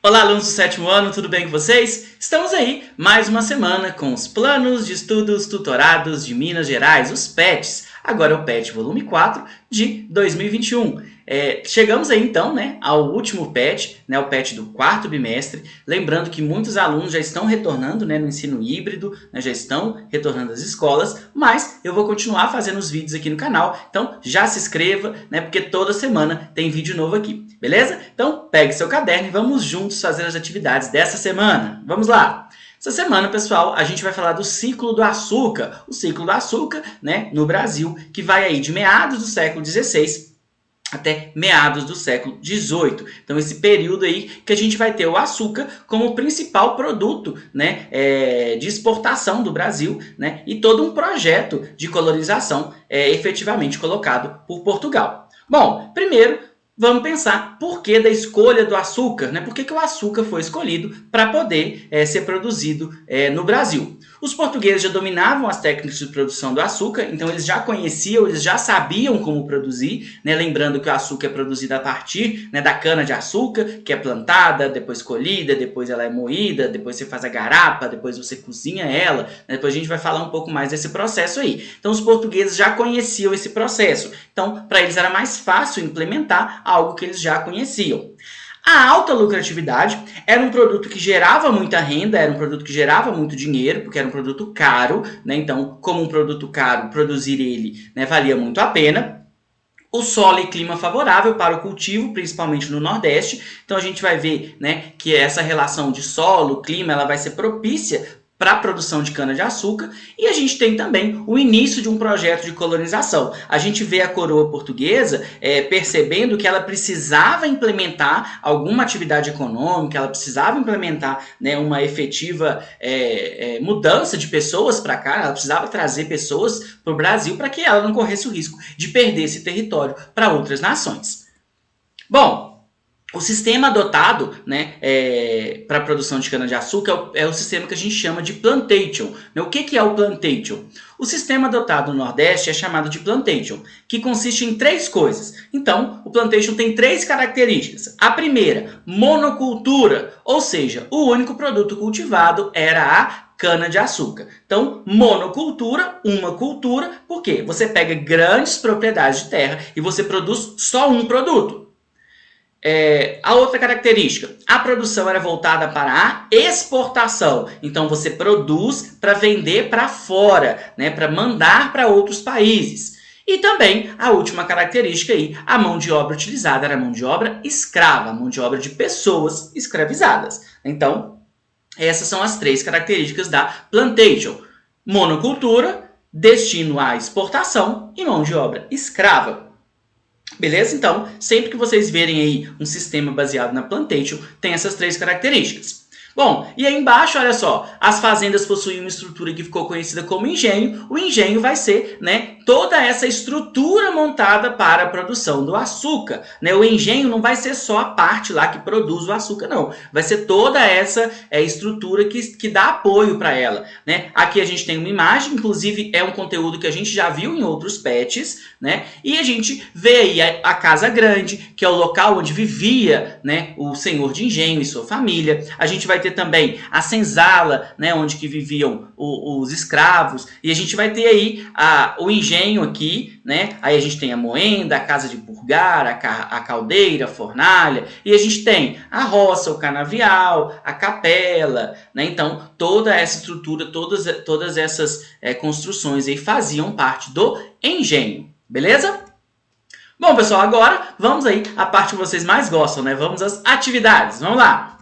Olá, alunos do sétimo ano, tudo bem com vocês? Estamos aí, mais uma semana com os Planos de Estudos Tutorados de Minas Gerais, os PETs. Agora é o PET volume 4 de 2021. Chegamos aí então, ao último PET, o PET do quarto bimestre. Lembrando que muitos alunos já estão retornando, no ensino híbrido, já estão retornando às escolas, mas eu vou continuar fazendo os vídeos aqui no canal, então já se inscreva, porque toda semana tem vídeo novo aqui, beleza? Então pegue seu caderno e vamos juntos fazer as atividades dessa semana. Vamos lá! Essa semana, pessoal, a gente vai falar do ciclo do açúcar. O ciclo do açúcar, no Brasil, que vai aí de meados do século XVI até meados do século XVIII. Então, esse período aí que a gente vai ter o açúcar como principal produto, de exportação do Brasil, e todo um projeto de colonização efetivamente colocado por Portugal. Bom, primeiro, vamos pensar por que da escolha do açúcar, Por que o açúcar foi escolhido para poder ser produzido no Brasil? Os portugueses já dominavam as técnicas de produção do açúcar, então eles já conheciam, eles já sabiam como produzir, Lembrando que o açúcar é produzido a partir da cana-de-açúcar, que é plantada, depois colhida, depois ela é moída, depois você faz a garapa, depois você cozinha ela, Depois a gente vai falar um pouco mais desse processo aí. Então os portugueses já conheciam esse processo, então para eles era mais fácil implementar algo que eles já conheciam. A alta lucratividade era um produto que gerava muita renda, era um produto que gerava muito dinheiro, porque era um produto caro, Então, como um produto caro, produzir ele valia muito a pena. O solo e clima favorável para o cultivo, principalmente no Nordeste. Então, a gente vai ver que essa relação de solo, clima, ela vai ser propícia para a produção de cana-de-açúcar, e a gente tem também o início de um projeto de colonização. A gente vê a coroa portuguesa percebendo que ela precisava implementar alguma atividade econômica, ela precisava implementar uma efetiva mudança de pessoas para cá, ela precisava trazer pessoas para o Brasil para que ela não corresse o risco de perder esse território para outras nações. Bom, o sistema adotado para a produção de cana-de-açúcar é o sistema que a gente chama de plantation. O que é o plantation? O sistema adotado no Nordeste é chamado de plantation, que consiste em 3 coisas. Então, o plantation tem 3 características. A primeira, monocultura, ou seja, o único produto cultivado era a cana-de-açúcar. Então, monocultura, uma cultura, porque você pega grandes propriedades de terra e você produz só um produto. A outra característica, a produção era voltada para a exportação. Então, você produz para vender para fora, para mandar para outros países. E também, a última característica aí, a mão de obra utilizada era mão de obra escrava, mão de obra de pessoas escravizadas. Então, essas são as 3 características da plantation: monocultura, destino à exportação e mão de obra escrava. Beleza? Então, sempre que vocês verem aí um sistema baseado na plantation, tem essas 3 características. Bom, e aí embaixo, olha só, as fazendas possuem uma estrutura que ficou conhecida como engenho. O engenho vai ser, toda essa estrutura montada para a produção do açúcar. O engenho não vai ser só a parte lá que produz o açúcar, não. Vai ser toda essa estrutura que dá apoio para ela. Aqui a gente tem uma imagem, inclusive é um conteúdo que a gente já viu em outros PETs, e a gente vê aí a casa grande, que é o local onde vivia o senhor de engenho e sua família. A gente vai ter também a senzala, onde que viviam os escravos, e a gente vai ter aí o engenho aqui, Aí a gente tem a moenda, a casa de purgar, a caldeira, a fornalha, e a gente tem a roça, o canavial, a capela, Então, toda essa estrutura, todas essas construções aí faziam parte do engenho, beleza? Bom, pessoal, agora vamos aí à parte que vocês mais gostam, Vamos às atividades, vamos lá!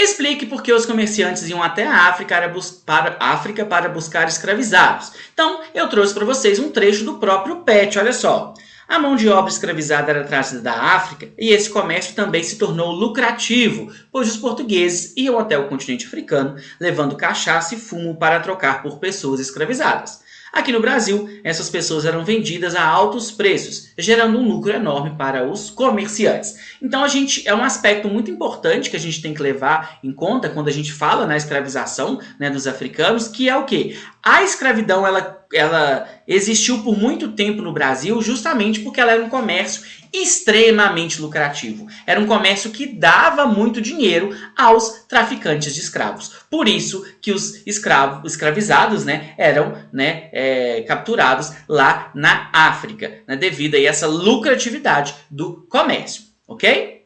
Explique por que os comerciantes iam até a África para buscar escravizados. Então, eu trouxe para vocês um trecho do próprio PET, olha só. A mão de obra escravizada era trazida da África e esse comércio também se tornou lucrativo, pois os portugueses iam até o continente africano levando cachaça e fumo para trocar por pessoas escravizadas. Aqui no Brasil, essas pessoas eram vendidas a altos preços, gerando um lucro enorme para os comerciantes. Então, é um aspecto muito importante que a gente tem que levar em conta quando a gente fala na escravização dos africanos, que é o quê? A escravidão, ela ela existiu por muito tempo no Brasil justamente porque ela era um comércio extremamente lucrativo. Era um comércio que dava muito dinheiro aos traficantes de escravos. Por isso que os escravizados, né, eram, né, capturados lá na África, né, devido a essa lucratividade do comércio, ok?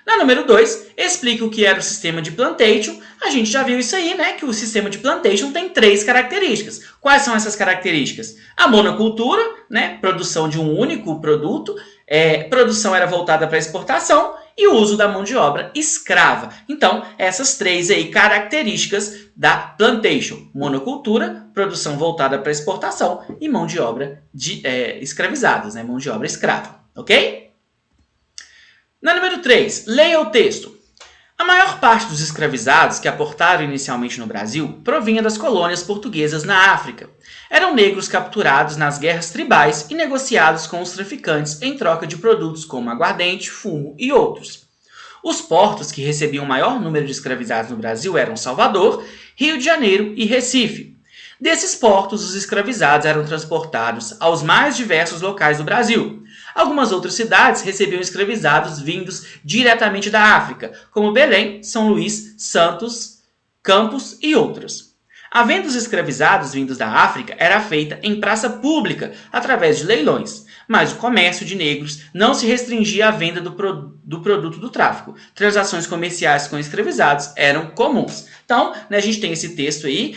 Na número 2, explica o que era o sistema de plantation. A gente já viu isso aí, né? Que o sistema de plantation tem 3 características. Quais são essas características? A monocultura, né? Produção de um único produto. Produção era voltada para exportação e o uso da mão de obra escrava. Então, essas 3 aí características da plantation. Monocultura, produção voltada para exportação e mão de obra de escravizados, né? Mão de obra escrava, ok? Na número 3, leia o texto. A maior parte dos escravizados que aportaram inicialmente no Brasil provinha das colônias portuguesas na África. Eram negros capturados nas guerras tribais e negociados com os traficantes em troca de produtos como aguardente, fumo e outros. Os portos que recebiam o maior número de escravizados no Brasil eram Salvador, Rio de Janeiro e Recife. Desses portos, os escravizados eram transportados aos mais diversos locais do Brasil. Algumas outras cidades recebiam escravizados vindos diretamente da África, como Belém, São Luís, Santos, Campos e outras. A venda dos escravizados vindos da África era feita em praça pública, através de leilões, mas o comércio de negros não se restringia à venda do produto do tráfico. Transações comerciais com escravizados eram comuns. Então, né, a gente tem esse texto aí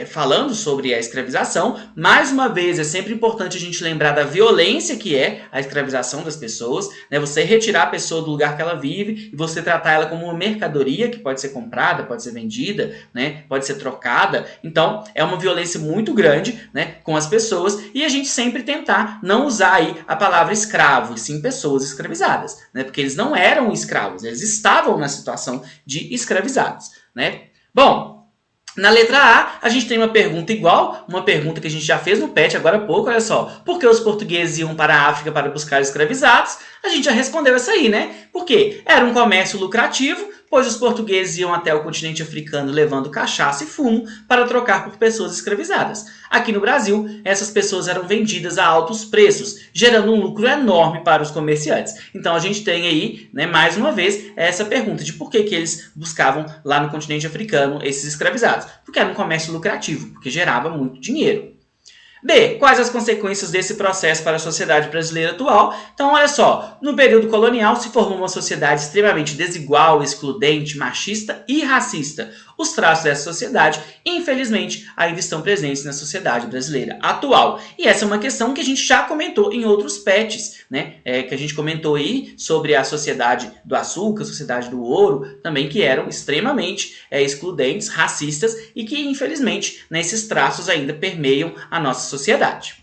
falando sobre a escravização. Mais uma vez, é sempre importante a gente lembrar da violência que é a escravização das pessoas, né? Você retirar a pessoa do lugar que ela vive e você tratar ela como uma mercadoria que pode ser comprada, pode ser vendida, né? Pode ser trocada. Então, é uma violência muito grande, né, com as pessoas, e a gente sempre tentar não usar aí a palavra escravo, e sim pessoas escravizadas, né? Porque eles não eram escravos, eles estavam na situação de escravizados, né? Bom, na letra A gente tem uma pergunta igual, uma pergunta que a gente já fez no PET agora há pouco, olha só. Por que os portugueses iam para a África para buscar escravizados? A gente já respondeu essa aí, né? Porque era um comércio lucrativo, pois os portugueses iam até o continente africano levando cachaça e fumo para trocar por pessoas escravizadas. Aqui no Brasil, essas pessoas eram vendidas a altos preços, gerando um lucro enorme para os comerciantes. Então a gente tem aí, né, mais uma vez, essa pergunta de por que eles buscavam lá no continente africano esses escravizados. Porque era um comércio lucrativo, porque gerava muito dinheiro. B. Quais as consequências desse processo para a sociedade brasileira atual? Então, olha só, no período colonial se formou uma sociedade extremamente desigual, excludente, machista e racista. Os traços dessa sociedade, infelizmente, ainda estão presentes na sociedade brasileira atual. E essa é uma questão que a gente já comentou em outros PETs, né? Que a gente comentou aí sobre a sociedade do açúcar, a sociedade do ouro, também que eram extremamente excludentes, racistas e que, infelizmente, né, esses traços ainda permeiam a nossa sociedade.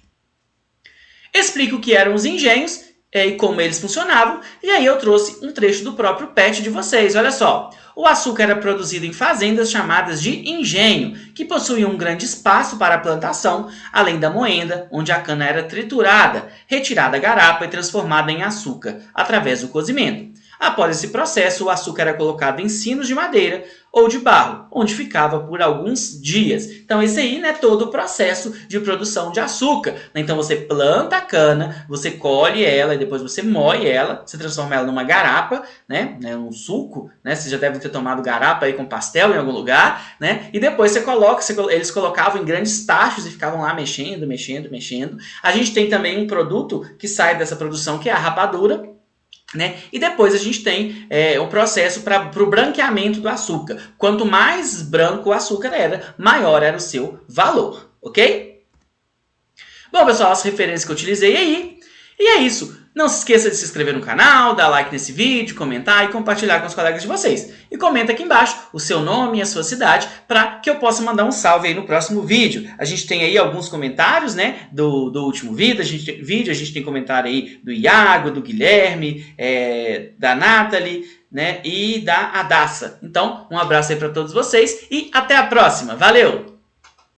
Explica o que eram os engenhos e como eles funcionavam, e aí eu trouxe um trecho do próprio PET de vocês, olha só. O açúcar era produzido em fazendas chamadas de engenho, que possuíam um grande espaço para a plantação, além da moenda, onde a cana era triturada, retirada da garapa e transformada em açúcar, através do cozimento. Após esse processo, o açúcar era colocado em sinos de madeira ou de barro, onde ficava por alguns dias. Então, esse aí, né, todo o processo de produção de açúcar. Então, você planta a cana, você colhe ela e depois você moe ela, você transforma ela numa garapa, né, um suco, né, você já deve ter tomado garapa aí com pastel em algum lugar, né, e depois você coloca, eles colocavam em grandes tachos e ficavam lá mexendo. A gente tem também um produto que sai dessa produção, que é a rapadura, né? E depois a gente tem o processo para o branqueamento do açúcar. Quanto mais branco o açúcar era, maior era o seu valor, ok? Bom, pessoal, as referências que eu utilizei aí. E é isso. Não se esqueça de se inscrever no canal, dar like nesse vídeo, comentar e compartilhar com os colegas de vocês. E comenta aqui embaixo o seu nome e a sua cidade para que eu possa mandar um salve aí no próximo vídeo. A gente tem aí alguns comentários, né, do último vídeo. A gente tem comentário aí do Iago, do Guilherme, da Nathalie, né, e da Adassa. Então, um abraço aí para todos vocês e até a próxima. Valeu!